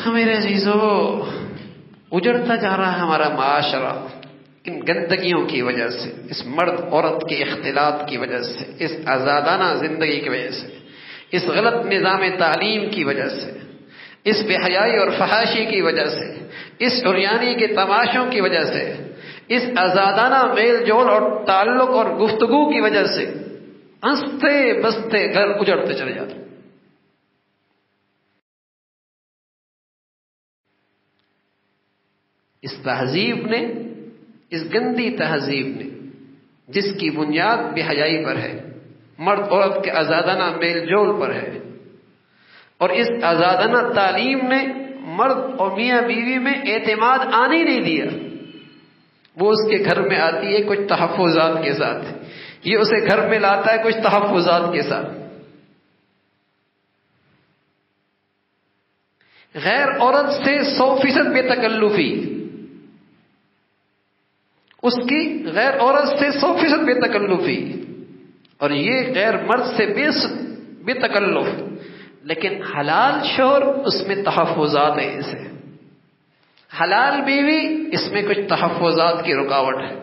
میرے عزیزو، اجڑتا جا رہا ہے ہمارا معاشرہ ان گندگیوں کی وجہ سے، اس مرد عورت کے اختلاط کی وجہ سے، اس آزادانہ زندگی کی وجہ سے، اس غلط نظام تعلیم کی وجہ سے، اس بے حیائی اور فحاشی کی وجہ سے، اس عریانی کے تماشوں کی وجہ سے، اس آزادانہ میل جول اور تعلق اور گفتگو کی وجہ سے ہنستے بستے گھر اجڑتے چلے جاتے۔ اس تہذیب نے، اس گندی تہذیب نے جس کی بنیاد بے حیائی پر ہے، مرد عورت کے آزادانہ میل جول پر ہے، اور اس آزادانہ تعلیم نے مرد اور میاں بیوی میں اعتماد آنے نہیں دیا۔ وہ اس کے گھر میں آتی ہے کچھ تحفظات کے ساتھ، یہ اسے گھر میں لاتا ہے کچھ تحفظات کے ساتھ۔ غیر عورت سے 100% بے تکلفی، اس کی غیر عورت سے 100% بے تکلفی، اور یہ غیر مرد سے بے تکلف، لیکن حلال شوہر اس میں تحفظات ہیں، اسے حلال بیوی اس میں کچھ تحفظات کی رکاوٹ ہے۔